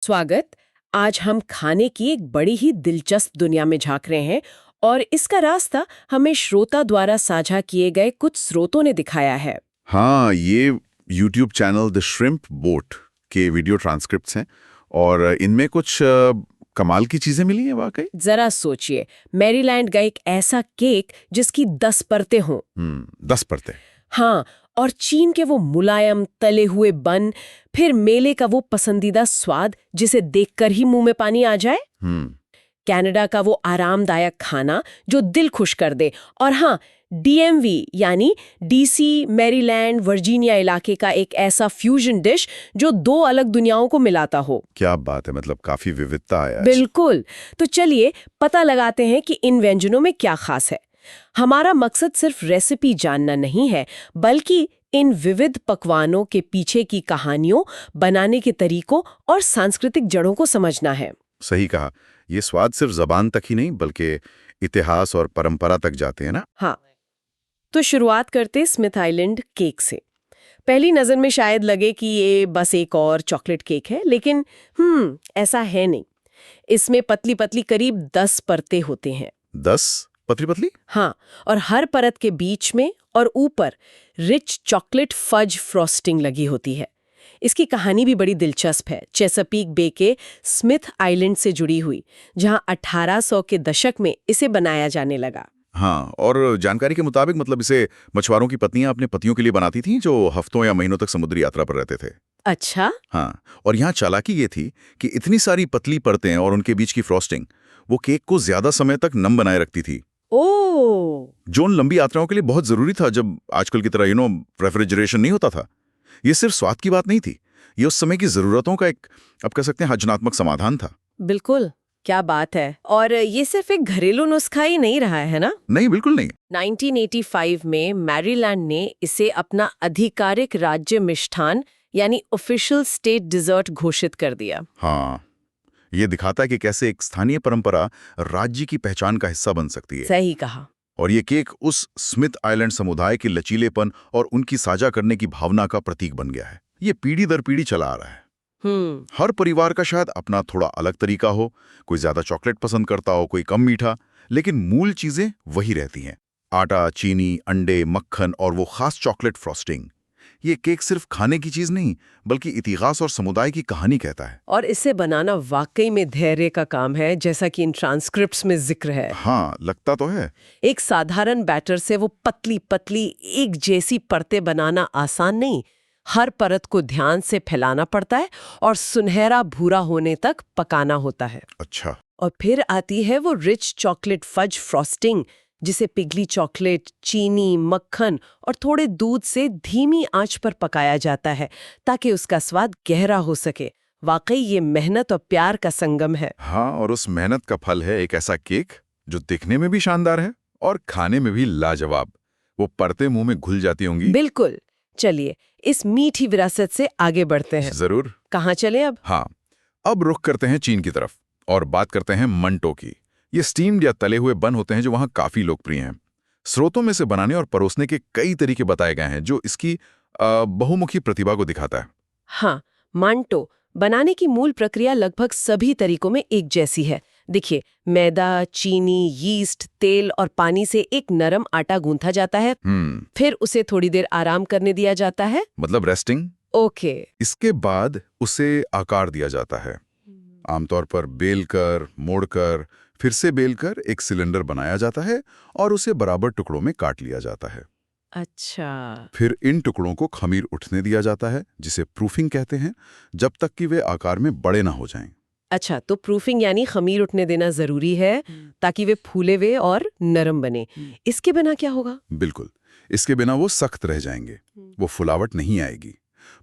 स्वागत। आज हम खाने की एक बड़ी ही दिलचस्प दुनिया में झांक रहे हैं और इसका रास्ता हमें श्रोता द्वारा साझा किए गए कुछ स्रोतों ने दिखाया है। हाँ, ये YouTube channel the shrimp boat के वीडियो ट्रांसक्रिप्ट्स हैं और इनमें कुछ कमाल की चीजें मिली हैं वाकई। जरा सोचिए, मैरीलैंड का एक ऐसा केक जिसकी 10 परतें हों। 10 परतें। हाँ, और चीन के वो मुलायम तले हुए बन, फिर मेले का वो पसंदीदा स्वाद जिसे देखकर ही मुंह में पानी आ जाए। कनाडा का वो आरामदायक खाना जो दिल खुश कर दे, और हाँ, डीएमवी यानी डीसी, मैरीलैंड, वर्जीनिया इलाके का एक ऐसा फ्यूजन डिश जो दो अलग दुनियाओं को मिलाता हो। क्या बात है, मतलब काफी विविधता है आज। बिल्कुल। तो चलिए पता लगाते हैं कि इन व्यंजनों में क्या खास है। हमारा मकसद सिर्फ रेसिपी जानना नहीं है, बल्कि इन विविध पकवानों के पीछे की कहानियों, बनाने के तरीकों और सांस्कृतिक जड़ों को समझना है। सही कहा, ये स्वाद सिर्फ जबान तक ही नहीं बल्कि इतिहास और परंपरा तक जाते हैं ना। हाँ, तो शुरुआत करते स्मिथ आइलैंड केक से। पहली नज़र में शायद लगे कि ये बस एक और चॉकलेट केक है, लेकिन ऐसा है नहीं। इसमें पतली पतली करीब 10 परतें होते हैं। 10 पतली पतली? हाँ, और हर परत के बीच में और ऊपर रिच चॉकलेट फज फ्रॉस्टिंग लगी होती है। इसकी कहानी भी बड़ी दिलचस्प है, चेसापीक बे के स्मिथ आइलैंड से जुड़ी हुई, जहां 1800 के दशक में इसे बनाया जाने लगा। हाँ, और जानकारी के मुताबिक मतलब इसे मछुआरों की पत्नियां अपने पतियों के लिए बनाती थीं जो हफ्तों या महीनों तक समुद्री यात्रा पर रहते थे। अच्छा। हाँ, और यहाँ चालाकी ये थी कि इतनी सारी पतली परतें और उनके बीच की फ्रॉस्टिंग वो केक को ज्यादा समय तक नम बनाए रखती थी। ओह, जो उन लंबी यात्राओं के लिए बहुत जरूरी था, जब आजकल की तरह रेफ्रिजरेशन नहीं होता था। ये सिर्फ स्वाद की बात नहीं थी, ये उस समय की जरूरतों का एक, आप कह सकते हैं, रचनात्मक समाधान था। बिल्कुल, क्या बात है। और ये सिर्फ एक घरेलू नुस्खा ही नहीं रहा है ना? नहीं, बिल्कुल नहीं। 1985 में मैरीलैंड ने इसे अपना आधिकारिक राज्य मिष्ठान यानी ऑफिशियल स्टेट डिजर्ट घोषित कर दिया। हाँ, ये दिखाता है कि कैसे एक स्थानीय परंपरा राज्य की पहचान का हिस्सा बन सकती है। सही कहा। और ये केक उस स्मिथ आइलैंड समुदाय के लचीलेपन और उनकी साझा करने की भावना का प्रतीक बन गया है। ये पीढ़ी दर पीढ़ी चला आ रहा है। हर परिवार का शायद अपना थोड़ा अलग तरीका हो, कोई ज्यादा चॉकलेट पसंद करता हो, कोई कम मीठा, लेकिन मूल चीजें वही रहती हैं। आटा, चीनी, अंडे, मक्खन और वो खास चॉकलेट फ्रॉस्टिंग। ये केक सिर्फ खाने की चीज नहीं बल्कि इतिहास और समुदाय की कहानी कहता है। और इसे बनाना वाकई में धैर्य का काम है, जैसा कि इन ट्रांसक्रिप्ट्स में जिक्र है। हाँ, लगता तो है। एक साधारण बैटर से वो पतली पतली एक जैसी परतें बनाना आसान नहीं। हर परत को ध्यान से फैलाना पड़ता है और सुनहरा भूरा होने तक पकाना होता है। अच्छा। और फिर आती है वो रिच चॉकलेट फज फ्रॉस्टिंग, जिसे पिघली चॉकलेट, चीनी, मक्खन और थोड़े दूध से धीमी आंच पर पकाया जाता है ताकि उसका स्वाद गहरा हो सके। वाकई ये मेहनत और प्यार का संगम है। हाँ, और उस मेहनत का फल है एक ऐसा केक जो दिखने में भी शानदार है और खाने में भी लाजवाब। वो परतें मुंह में घुल जाती होंगी। बिल्कुल। चलिए इस मीठी विरासत से आगे बढ़ते हैं। जरूर। कहाँ चले अब? हाँ, अब रुख करते हैं चीन की तरफ और बात करते हैं मंटो की। ये स्टीम्ड या तले हुए बन होते हैं जो वहाँ काफी लोकप्रिय हैं। स्रोतों में से बनाने और परोसने के कई तरीके बताए गए हैं जो इसकी बहुमुखी प्रतिभा को दिखाता है। हाँ, मांटो बनाने की मूल प्रक्रिया लगभग सभी तरीकों में एक जैसी है। देखिए, मैदा, चीनी, यीस्ट, तेल और पानी से एक नरम आटा गूंथा जाता है। फिर उसे थोड़ी देर आराम करने दिया जाता है, मतलब रेस्टिंग। ओके। इसके बाद उसे आकार दिया जाता है, आमतौर पर बेलकर, मोड़कर, फिर से बेलकर एक सिलेंडर बनाया जाता है और उसे बराबर टुकड़ों में काट लिया जाता है। अच्छा। फिर इन टुकड़ों को खमीर उठने दिया जाता है, जिसे प्रूफिंग कहते हैं, जब तक कि वे आकार में बड़े ना हो जाएं। अच्छा, तो प्रूफिंग यानी खमीर उठने देना जरूरी है ताकि वे फूले हुए और नरम बने। इसके बिना क्या होगा? बिल्कुल, इसके बिना वो सख्त रह जाएंगे, वो फुलावट नहीं आएगी।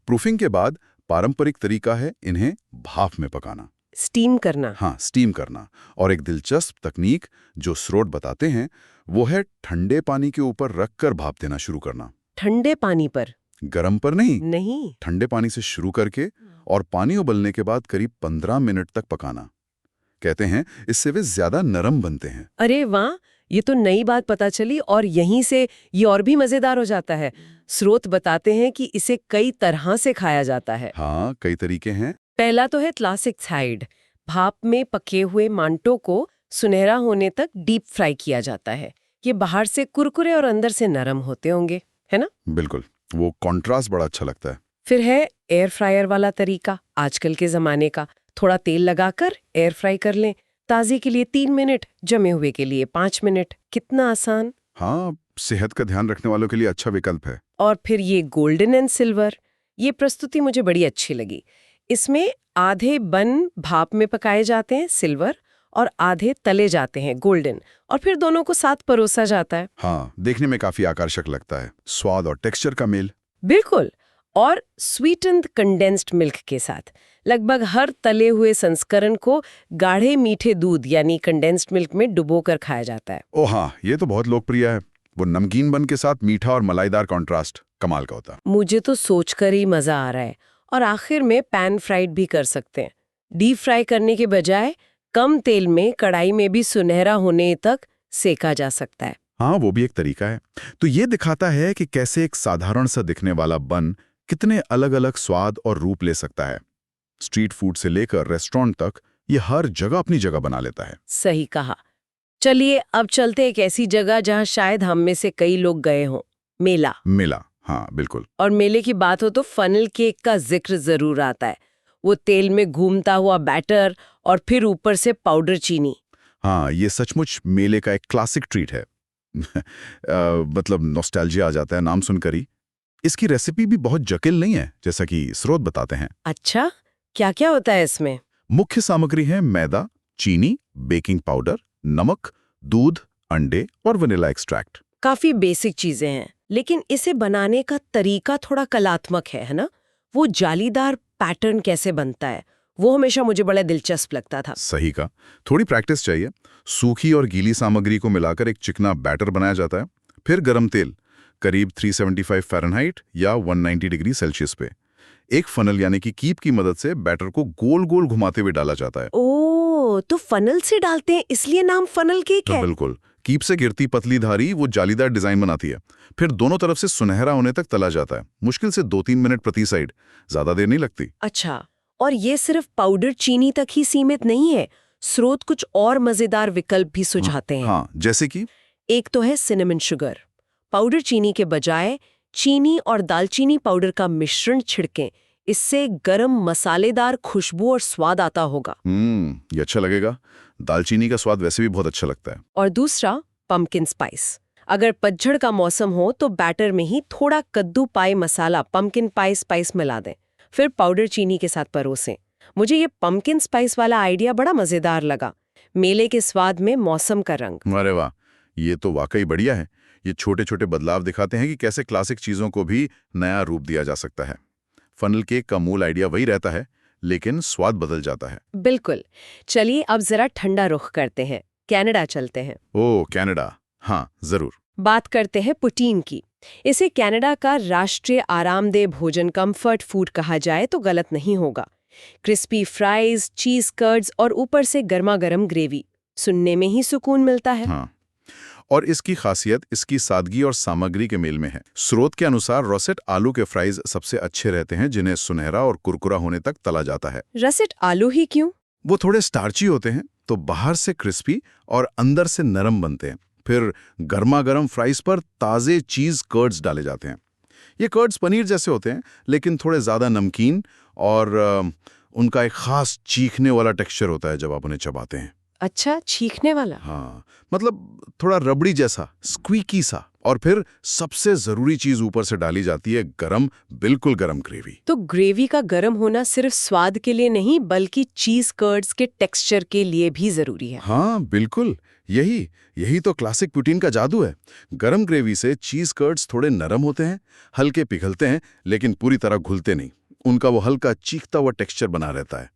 प्रूफिंग के बाद पारंपरिक तरीका है इन्हें भाप में पकाना, स्टीम करना। हाँ, स्टीम करना। और एक दिलचस्प तकनीक जो स्रोत बताते हैं वो है ठंडे पानी के ऊपर रखकर भाप देना शुरू करना। ठंडे पानी पर? गरम पर नहीं, नहीं। ठंडे पानी से शुरू करके और पानी उबलने के बाद करीब 15 मिनट तक पकाना। कहते हैं इससे वे ज्यादा नरम बनते हैं। अरे वाह, ये तो नई बात पता चली और यहीं से ये और भी मजेदार हो जाता है। स्रोत बताते हैं कि इसे कई तरह से खाया जाता है। हाँ, कई तरीके हैं। पहला तो है क्लासिक साइड। भाप में पके हुए मांटो को सुनहरा होने तक डीप फ्राई किया जाता है। ये बाहर से कुरकुरे और अंदर से नरम होते होंगे, है ना? बिल्कुल, वो कॉन्ट्रास्ट बड़ा अच्छा लगता है। फिर है एयर फ्रायर वाला तरीका, आजकल के जमाने का। थोड़ा तेल लगाकर एयर फ्राई कर लें। ताजे के लिए 3 मिनट, जमे हुए के लिए 5 मिनट। कितना आसान। हाँ, सेहत का ध्यान रखने वालों के लिए अच्छा विकल्प है। और फिर ये गोल्डन एंड सिल्वर, ये प्रस्तुति मुझे बड़ी अच्छी लगी। इसमें आधे बन भाप में पकाए जाते हैं, सिल्वर, और आधे तले जाते हैं, गोल्डन, और फिर दोनों को साथ परोसा जाता है। हाँ, देखने में काफी आकर्षक लगता है। स्वाद और टेक्सचर का मेल। बिल्कुल। और स्वीटेंड कंडेंस्ड मिल्क के साथ। लगभग हर तले हुए संस्करण को गाढ़े मीठे दूध यानी कंडेंस्ड मिल्क में डुबोकर खाया जाता है। ओ हाँ, ये तो बहुत लोकप्रिय है। वो नमकीन बन के साथ मीठा और मलाईदार कॉन्ट्रास्ट कमाल का होता है। मुझे तो सोचकर ही मजा आ रहा है। और आखिर में पैन फ्राइड भी कर सकते हैं। डीप फ्राई करने के बजाय कम तेल में कढ़ाई में भी सुनहरा होने तक सेका जा सकता है। हाँ, वो भी एक तरीका है। तो ये दिखाता है कि कैसे एक साधारण सा दिखने वाला बन कितने अलग-अलग स्वाद और रूप ले सकता है। स्ट्रीट फूड से लेकर रेस्टोरेंट तक ये हर जगह अपनी जगह बना लेता है। सही कहा। चलिए अब चलते एक ऐसी जगह जहां शायद हम में से कई लोग गए हों, मेला। मेला, हाँ बिल्कुल। और मेले की बात हो तो फनल केक का जिक्र जरूर आता है। वो तेल में घूमता हुआ बैटर और फिर ऊपर से पाउडर चीनी। हाँ, ये सचमुच मेले का एक क्लासिक ट्रीट है। मतलब नॉस्टैल्जिया आ जाता है नाम सुनकर ही। इसकी रेसिपी भी बहुत जटिल नहीं है, जैसा कि स्रोत बताते हैं। अच्छा, क्या क्या होता है इसमें? मुख्य सामग्री है मैदा, चीनी, बेकिंग पाउडर, नमक, दूध, अंडे और वनीला एक्सट्रैक्ट। काफी बेसिक चीजें हैं, लेकिन इसे बनाने का तरीका थोड़ा कलात्मक है ना? वो जालीदार पैटर्न कैसे बनता है, वो हमेशा मुझे बड़ा दिलचस्प लगता था। सही का, थोड़ी प्रैक्टिस चाहिए। सूखी और गीली सामग्री को मिलाकर एक चिकना बैटर बनाया जाता है। फिर गरम तेल, करीब 375 फ़ारेनहाइट या 190 डिग्री सेल्सियस पे एक फनल यानी कि कीप की मदद से बैटर को गोल गोल घुमाते हुए डाला जाता है। ओह, तो फनल से डालते हैं इसलिए नाम फनल केक है। बिल्कुल, कीप से गिरती पतली धारी वो जालीदार डिजाइन बनाती है। फिर दोनों तरफ से सुनहरा होने तक तला जाता है। मुश्किल से 2-3 मिनट प्रति साइड, ज्यादा देर नहीं लगती। अच्छा, और ये सिर्फ पाउडर चीनी तक ही सीमित नहीं है। स्रोत कुछ और मजेदार विकल्प भी सुझाते हैं। हाँ, जैसे कि एक तो है सिनेमन शुगर। पाउडर चीनी के बजाय चीनी और दालचीनी पाउडर का मिश्रण छिड़कें। इससे गरम मसालेदार खुशबू और स्वाद आता होगा। ये अच्छा लगेगा। दालचीनी का स्वाद वैसे भी बहुत अच्छा लगता है। और दूसरा, पम्पकिन स्पाइस। अगर पतझड़ का मौसम हो तो बैटर में ही थोड़ा कद्दू पाई मसाला, पम्पकिन पाई स्पाइस मिला दें। फिर पाउडर चीनी के साथ परोसें। मुझे ये पम्पकिन स्पाइस वाला आइडिया बड़ा मजेदार लगा। मेले के स्वाद में मौसम का रंग। अरे वाह, ये तो वाकई बढ़िया है। ये छोटे छोटे बदलाव दिखाते हैं कि कैसे क्लासिक चीजों को भी नया रूप दिया जा सकता है। फनल केक का मूल आइडिया वही रहता है, लेकिन स्वाद बदल जाता है। बिल्कुल। चलिए अब जरा ठंडा रुख करते हैं, कनाडा चलते हैं। ओह, कनाडा, हाँ जरूर। बात करते हैं पुटीन की। इसे कनाडा का राष्ट्रीय आरामदेह भोजन, कंफर्ट फूड कहा जाए तो गलत नहीं होगा। क्रिस्पी फ्राइज, चीज कर्ड्स और ऊपर से गर्मा गर्म ग्रेवी, सुनने में ही सुकून मिलता है। हाँ, और इसकी खासियत इसकी सादगी और सामग्री के मेल में है। स्रोत के अनुसार रोसेट आलू के फ्राइज सबसे अच्छे रहते हैं, जिन्हें सुनहरा और कुरकुरा होने तक तला जाता है। रोसेट आलू ही क्यों? वो थोड़े स्टार्ची होते हैं, तो बाहर से क्रिस्पी और अंदर से नरम बनते हैं। फिर गर्मा गर्म फ्राइज पर ताज़े चीज़ कर्ड्स डाले जाते हैं। ये कर्ड्स पनीर जैसे होते हैं, लेकिन थोड़े ज़्यादा नमकीन, और उनका एक खास चीखने वाला टेक्सचर होता है जब आप उन्हें चबाते हैं। अच्छा, चीखने वाला? हाँ, मतलब थोड़ा रबड़ी जैसा, स्क्वीकी सा। और फिर सबसे जरूरी चीज ऊपर से डाली जाती है गरम, बिल्कुल गरम ग्रेवी। तो ग्रेवी का गरम होना सिर्फ स्वाद के लिए नहीं, बल्कि चीज कर्ड्स के टेक्सचर के लिए भी जरूरी है। हाँ बिल्कुल, यही तो क्लासिक पुटीन का जादू है। गरम ग्रेवी से चीज कर्ड्स थोड़े नरम होते हैं, हल्के पिघलते हैं, लेकिन पूरी तरह घुलते नहीं। उनका वो हल्का चीखता हुआ टेक्सचर बना रहता है।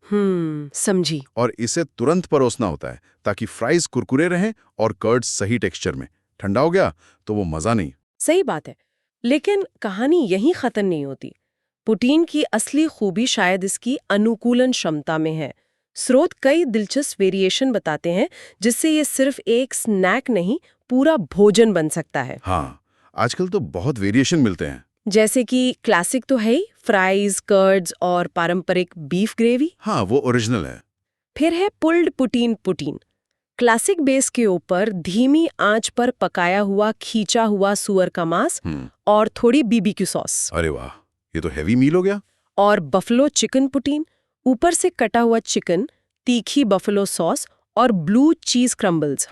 समझी। और इसे तुरंत परोसना होता है ताकि फ्राइज कुरकुरे रहें और कर्ड्स सही टेक्सचर में। ठंडा हो गया तो वो मजा नहीं। सही बात है, लेकिन कहानी यहीं खत्म नहीं होती। पुटीन की असली खूबी शायद इसकी अनुकूलन क्षमता में है। स्रोत कई दिलचस्प वेरिएशन बताते हैं, जिससे ये सिर्फ एक स्नैक नहीं, पूरा भोजन बन सकता है। हाँ, आजकल तो बहुत वेरिएशन मिलते हैं। जैसे कि क्लासिक तो है ही, फ्राइज, कर्ड्स और पारंपरिक बीफ ग्रेवी। हाँ, वो ओरिजिनल है। फिर है pulled poutine poutine. Classic base के ऊपर धीमी आंच पर पकाया हुआ खींचा हुआ सुअर का मांस और थोड़ी बीबीक्यू सॉस। अरे वाह, ये तो हेवी मील हो गया। और बफलो चिकन पुटीन, ऊपर से कटा हुआ चिकन, तीखी बफलो सॉस और ब्लू चीज क्रम्बल्स।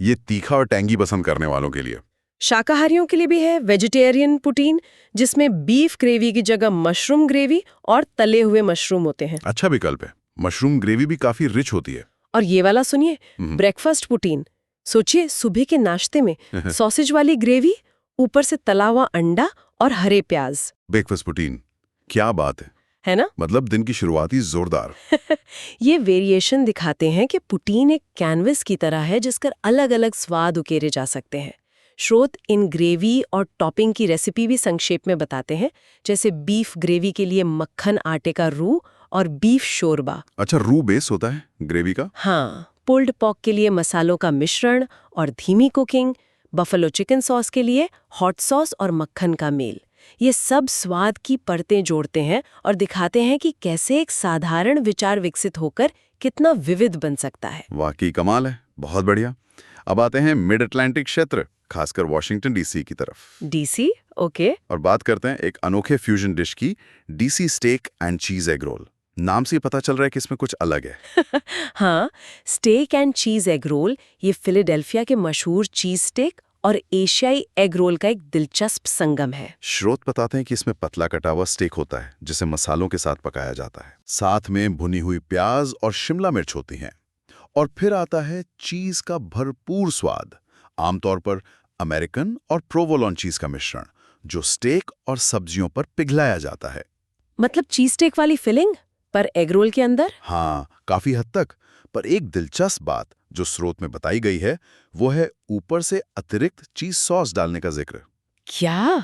ये तीखा और टैंगी पसंद करने वालों के लिए। शाकाहारियों के लिए भी है वेजिटेरियन पुटीन, जिसमें बीफ ग्रेवी की जगह मशरूम ग्रेवी और तले हुए मशरूम होते हैं। अच्छा विकल्प है। मशरूम ग्रेवी भी काफी रिच होती है। और ये वाला सुनिए, ब्रेकफास्ट पुटीन। सोचिए, सुबह के नाश्ते में सॉसेज वाली ग्रेवी, ऊपर से तला हुआ अंडा और हरे प्याज। ब्रेकफास्ट पुटीन, क्या बात है ना? मतलब दिन की शुरुआत ही जोरदार। ये वेरिएशन दिखाते हैं कि पुटीन एक कैनवस की तरह है जिसकर अलग अलग स्वाद उकेरे जा सकते हैं। स्रोत इन ग्रेवी और टॉपिंग की रेसिपी भी संक्षेप में बताते हैं, जैसे बीफ ग्रेवी के लिए मक्खन आटे का रू और बीफ शोरबा। अच्छा, रू बेस होता है ग्रेवी का? हाँ। पुल्ड पॉक के लिए मसालों का मिश्रण और धीमी कुकिंग। बफलो चिकन सॉस के लिए हॉट सॉस और मक्खन का मेल। ये सब स्वाद की परतें जोड़ते हैं और दिखाते हैं कि कैसे एक साधारण विचार विकसित होकर कितना विविध बन सकता है। वाकई कमाल है, बहुत बढ़िया। अब आते हैं मिड अटलांटिक क्षेत्र, खासकर वॉशिंगटन डीसी की तरफ। DC, okay. और बात करते हैं एक अनोखे फ्यूजन डिश की, डीसी स्टेक एंड चीज एग रोल। नाम से ही पता चल रहा है कि इसमें कुछ अलग है। हाँ, स्टेक एंड चीज एग रोल ये फिलाडेल्फिया के मशहूर चीज स्टेक और एशियाई एग रोल का एक दिलचस्प संगम है। स्रोत बताते हैं कि इसमें पतला कटा हुआ स्टेक होता है जिसे मसालों के साथ पकाया जाता है। साथ में भुनी हुई प्याज और शिमला मिर्च होती हैं। और फिर आता है चीज का भरपूर स्वाद, आमतौर पर अमेरिकन और प्रोवोलोन चीज का मिश्रण, जो स्टेक और सब्जियों पर पिघलाया जाता है। मतलब चीज स्टेक वाली फिलिंग पर एग रोल के अंदर? हाँ, काफी हद तक। पर एक दिलचस्प बात जो स्रोत में बताई गई है वो है ऊपर से अतिरिक्त चीज सॉस डालने का जिक्र। क्या?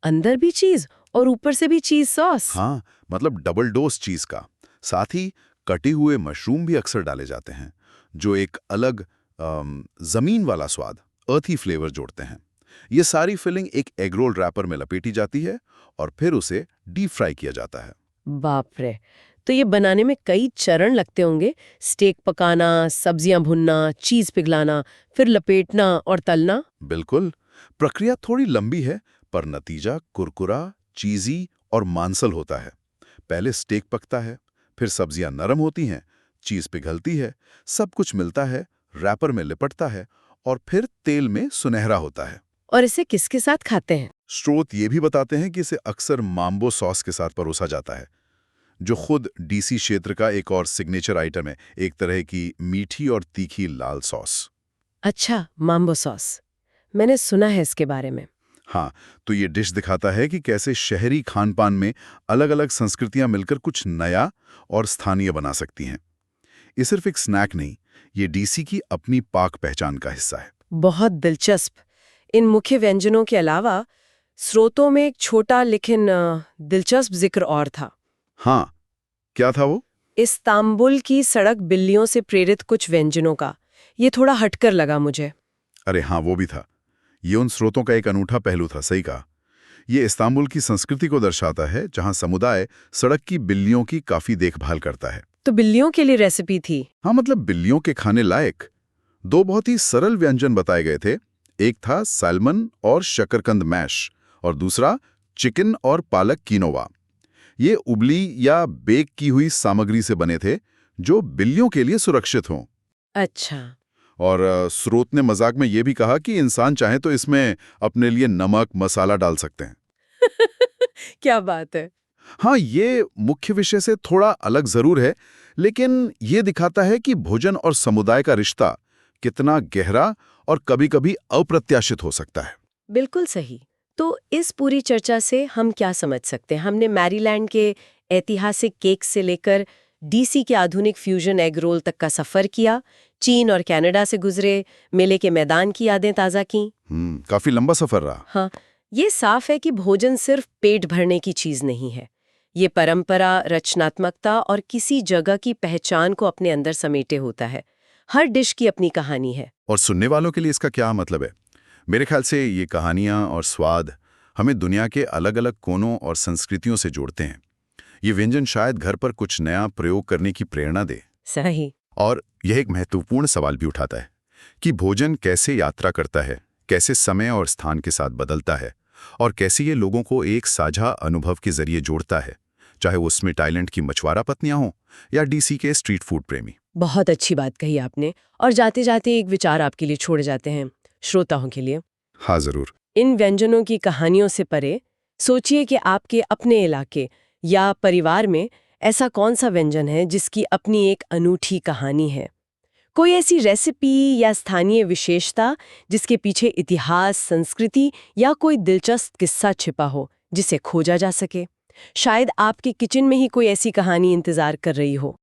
अंदर भी चीज और ऊपर से भी चीज सॉस? हाँ, मतलब डबल डोज चीज का। साथ ही कटे हुए मशरूम भी अक्सर डाले जाते हैं, जो एक अलग जमीन वाला स्वाद, अर्थी फ्लेवर जोड़ते हैं। ये सारी फिलिंग एक एग रोल रैपर में लपेटी जाती है और फिर उसे डीप फ्राई किया जाता है। बाप रे, तो ये बनाने में कई चरण लगते होंगे। स्टेक पकाना, सब्जियां भुनना, चीज पिघलाना, फिर लपेटना और तलना। बिल्कुल, प्रक्रिया थोड़ी लंबी है पर नतीजा कुरकुरा, चीजी और मांसल होता है। पहले स्टेक पकता है, फिर सब्जियां नरम होती हैं, चीज पिघलती है, सब कुछ मिलता है, रैपर में लिपटता है और फिर तेल में सुनहरा होता है। और इसे किसके साथ खाते हैं? स्रोत ये भी बताते हैं कि इसे अक्सर माम्बो सॉस के साथ परोसा जाता है, जो खुद डीसी क्षेत्र का एक और सिग्नेचर आइटम है, एक तरह की मीठी और तीखी लाल सॉस। अच्छा, माम्बो सॉस, मैंने सुना है इसके बारे में। हाँ, तो ये डिश दिखाता है कि कैसे शहरी खानपान में अलग-अलग संस्कृतियां मिलकर कुछ नया और स्थानीय बना सकती हैं। ये सिर्फ एक स्नैक नहीं, ये डीसी की अपनी पाक पहचान का हिस्सा है। बहुत दिलचस्प। इन मुख्य व्यंजनों के अलावा स्रोतों में एक छोटा लेकिन दिलचस्प जिक्र और था। हाँ, क्या था वो? इस्तांबुल की सड़क बिल्लियों से प्रेरित कुछ व्यंजनों का। ये थोड़ा हटकर लगा मुझे। अरे हाँ, वो भी था। ये उन स्रोतों का एक अनूठा पहलू था, सही कहा। ये इस्तांबुल की संस्कृति को दर्शाता है, जहां समुदाय सड़क की बिल्लियों की काफी देखभाल करता है। तो बिल्लियों के लिए रेसिपी थी? हाँ, मतलब बिल्लियों के खाने लायक। दो बहुत ही सरल व्यंजन बताए गए थे। एक था सैल्मन और शकरकंद मैश और दूसरा चिकन और पालक कीनोवा। ये उबली या बेक की हुई सामग्री से बने थे, जो बिल्लियों के लिए सुरक्षित हों। अच्छा। और स्रोत ने मजाक में ये भी कहा कि इंसान चाहे तो इसमें अपने लिए नमक मसाला डाल सकते हैं। क्या बात है। हाँ, ये मुख्य विषय से थोड़ा अलग जरूर है, लेकिन ये दिखाता है कि भोजन और समुदाय का रिश्ता कितना गहरा और कभी-कभी अप्रत्याशित हो सकता है। बिल्कुल सही। तो इस पूरी चर्चा से हम क्या समझ सकते हैं? हमने मैरीलैंड के ऐतिहासिक केक से लेकर डीसी के आधुनिक फ्यूजन एग रोल तक का सफर किया, चीन और कनाडा से गुजरे, मेले के मैदान की यादें ताज़ा की। काफी लंबा सफर रहा। हाँ, ये साफ है कि भोजन सिर्फ पेट भरने की चीज नहीं है। ये परंपरा, रचनात्मकता और किसी जगह की पहचान को अपने अंदर समेटे होता है। हर डिश की अपनी कहानी है। और सुनने वालों के लिए इसका क्या मतलब है? मेरे ख्याल से ये कहानियां और स्वाद हमें दुनिया के अलग अलग कोनों और संस्कृतियों से जोड़ते हैं। ये व्यंजन शायद घर पर कुछ नया प्रयोग करने की प्रेरणा दे। सही। और यह एक महत्वपूर्ण सवाल भी उठाता है कि भोजन कैसे यात्रा करता है, कैसे समय और स्थान के साथ बदलता है, और कैसे ये लोगों को एक साझा अनुभव के जरिए जोड़ता है, चाहे वो स्मिथ आइलैंड की मछुआरा पत्नियां हों या डीसी के स्ट्रीट फूड प्रेमी। बहुत अच्छी बात कही आपने। और जाते जाते एक विचार आपके लिए छोड़ जाते हैं, श्रोताओं के लिए। हाँ, जरूर। इन व्यंजनों की कहानियों से परे सोचिए कि आपके अपने इलाके या परिवार में ऐसा कौन सा व्यंजन है जिसकी अपनी एक अनूठी कहानी है। कोई ऐसी रेसिपी या स्थानीय विशेषता जिसके पीछे इतिहास, संस्कृति या कोई दिलचस्प किस्सा छिपा हो जिसे खोजा जा सके। शायद आपके किचन में ही कोई ऐसी कहानी इंतजार कर रही हो।